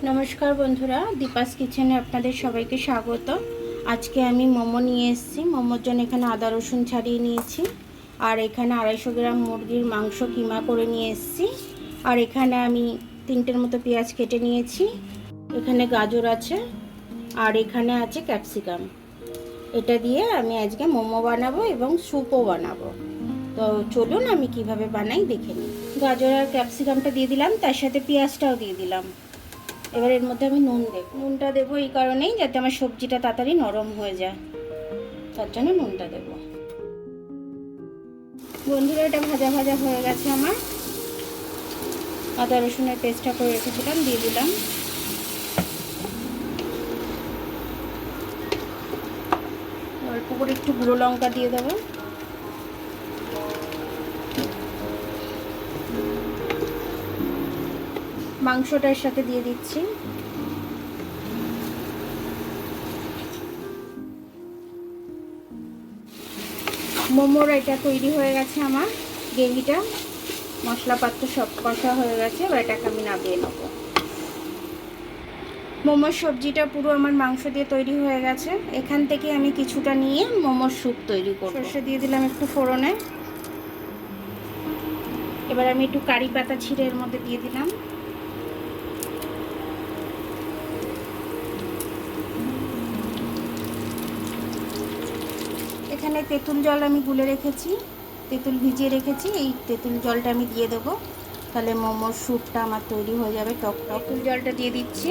নমস্কার বন্ধুরা, দীপাস কিচেনে আপনাদের সবাইকে স্বাগত। আজকে আমি মোমো নিয়ে এসেছি। মোমোর জন্য এখানে আদা রসুন ছাড়িয়ে নিয়েছি, আর এখানে 250 গ্রাম মুরগির মাংস কিমা করে নিয়ে এসেছি, আর এখানে আমি 3টের মতো পেঁয়াজ কেটে নিয়েছি। এখানে গাজর আছে, আর এখানে আছে ক্যাপসিকাম। এটা দিয়ে আমি আজকে মোমো বানাবো এবং স্যুপও বানাবো। তো চলুন আমি কিভাবে বানাই দেখে নিই। গাজর আর ক্যাপসিকামটা দিয়ে দিলাম, তার সাথে পেঁয়াজটাও দিয়ে দিলাম। এবার এর মধ্যে আমি নুনটা দেবো এই কারণেই যাতে আমার সবজিটা তাড়াতাড়ি নরম হয়ে যায়, তার জন্য নুনটা দেবো। বন্ধুরা, এটা ভাজা ভাজা হয়ে গেছে আমার। আদা রসুনের পেস্টটা করে রেখেছিলাম, দিয়ে দিলাম। অল্প করে একটু গুঁড়ো লঙ্কা দিয়ে দেবো। মাংসটার সাথে দিয়ে দিচ্ছি। মোমোর এটা তৈরি হয়ে গেছে আমার গ্রেভিটা, মশলাপাত্র সব কষা হয়ে গেছে। এবার এটাকে আমি নামিয়ে নেবো। মোমোর সবজিটা পুরো আমার মাংস দিয়ে তৈরি হয়ে গেছে। এখান থেকে আমি কিছুটা নিয়ে মোমোর স্যুপ তৈরি করব। সর্ষে দিয়ে দিলাম একটু ফোড়নে। এবার আমি একটু কারি পাতা ছিঁড়ে এর মধ্যে দিয়ে দিলাম। এখানে তেঁতুল জল আমি গুলে রেখেছি, তেঁতুল ভিজিয়ে রেখেছি। এই তেঁতুল জলটা আমি দিয়ে দেবো, তাহলে মোমোর স্যুপটা আমার তৈরি হয়ে যাবে। টক টক জলটা দিয়ে দিচ্ছি।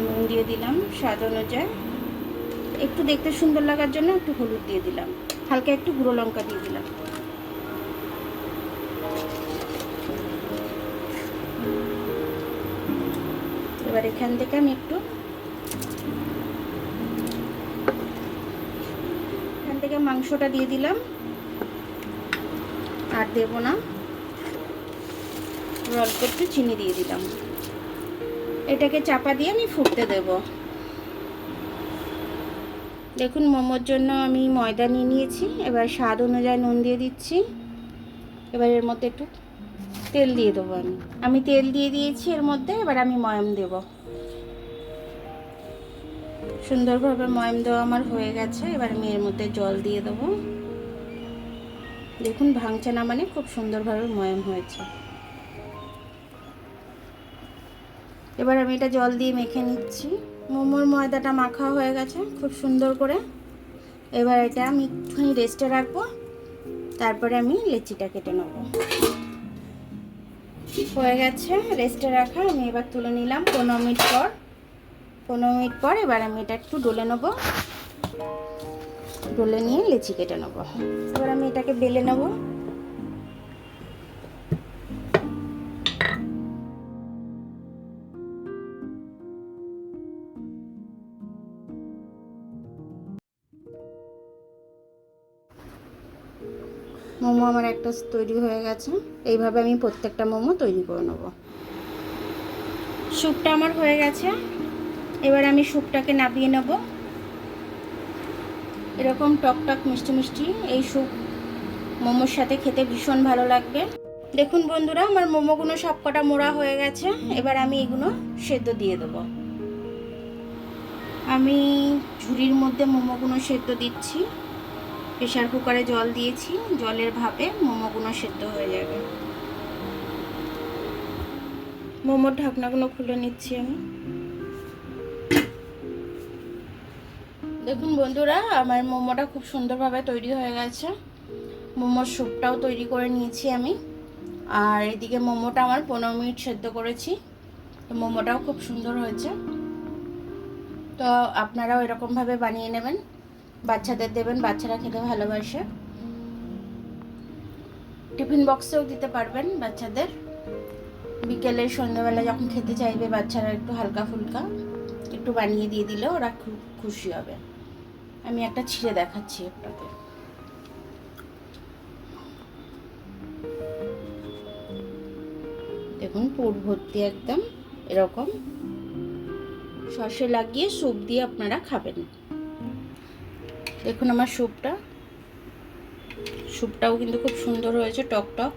নুন দিয়ে দিলাম স্বাদ অনুযায়ী। একটু দেখতে সুন্দর লাগার জন্য একটু হলুদ দিয়ে দিলাম, হালকা একটু গুঁড়ো লঙ্কা দিয়ে দিলাম। এবার এখান থেকে আমি মাংসটা দিয়ে দিলাম, আর দেবো না। অল্প একটু চিনি দিয়ে দিলাম। এটাকে চাপা দিয়ে আমি ফুটতে দেব। দেখুন, মোমোর জন্য আমি ময়দা নিয়ে নিয়েছি। এবার স্বাদ অনুযায়ী নুন দিয়ে দিচ্ছি। এবার এর মধ্যে একটু তেল দিয়ে দেবো। আমি তেল দিয়ে দিয়েছি এর মধ্যে। এবার আমি ময়াম দেব। সুন্দরভাবে ময়াম দেওয়া আমার হয়ে গেছে। এবার আমি এর মধ্যে জল দিয়ে দেবো। দেখুন, ভাঙছে না, মানে খুব সুন্দরভাবে ময়াম হয়েছে। এবার আমি এটা জল দিয়ে মেখে নিচ্ছি। মোমোর ময়দাটা মাখা হয়ে গেছে খুব সুন্দর করে। এবার এটা আমি একটুখানি রেস্টে রাখবো, তারপরে আমি লেচিটা কেটে নেব। হয়ে গেছে রেস্টে রাখা। আমি এবার তুলে নিলাম 15 মিনিট পর। এবার আমি এটা একটু ডলে নেব। ডলে নিয়ে লেচি কেটে নেব। এবার আমি এটাকে বেলে নেব। মোমো আমার একটা তৈরি হয়ে গেছে। এইভাবে আমি প্রত্যেকটা মোমো তৈরি করে নেব। স্যুপটা আমার হয়ে গেছে। এবার আমি স্যুপটাকে নামিয়ে নেব। এরকম টক টক মিষ্টি মিষ্টি এই স্যুপ মোমোর সাথে খেতে ভীষণ ভালো লাগবে। দেখুন বন্ধুরা, আমার মোমোগুলো সব কটা মোড়া হয়ে গেছে। এবার আমি এগুলো সেদ্ধ দিয়ে দেবো। আমি ঝুড়ির মধ্যে মোমোগুলো সেদ্ধ দিচ্ছি। প্রেসার কুকারে জল দিয়েছি, জলের ভাপে মোমোগুলো সেদ্ধ হয়ে যাবে। মোমোর ঢাকনাগুলো খুলে নিচ্ছি আমি। দেখুন বন্ধুরা, আমার মোমোটা খুব সুন্দরভাবে তৈরি হয়ে গেছে। মোমোর স্যুপটাও তৈরি করে নিয়েছি আমি। আর এদিকে মোমোটা আমার 15 মিনিট সেদ্ধ করেছি। তো মোমোটাও খুব সুন্দর হয়েছে। তো আপনারাও এরকমভাবে বানিয়ে নেবেন, বাচ্চাদের দেবেন, বাচ্চারা খেতে ভালোবাসে। টিফিন বক্সেও দিতে পারবেন বাচ্চাদের। বিকেলে সন্ধ্যাবেলা যখন খেতে চাইবে বাচ্চারা, একটু হালকা ফুলকা একটু বানিয়ে দিয়ে দিলে ওরা খুব খুশি হবে। আমি একটা ছিঁড়ে দেখাচ্ছি আপনাকে। দেখুন, পুর ভর্তি একদম এরকম। সসে লাগিয়ে স্যুপ দিয়ে আপনারা খাবেন। দেখুন আমার স্যুপটা স্যুপটাও কিন্তু খুব সুন্দর হয়েছে, টকটক।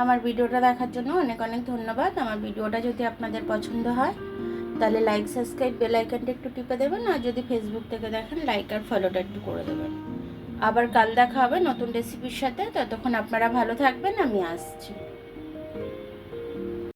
আমার ভিডিওটা দেখার জন্য অনেক অনেক ধন্যবাদ। আমার ভিডিওটা যদি আপনাদের পছন্দ হয় তাহলে লাইক, সাবস্ক্রাইব, বেল আইকনটা একটু টিপে দেবেন। আর যদি ফেসবুক থেকে দেখেন লাইক আর ফলোটা একটু করে দেবেন। আবার কাল দেখা হবে নতুন রেসিপির সাথে। ততক্ষণ আপনারা ভালো থাকবেন, আমি আসছি।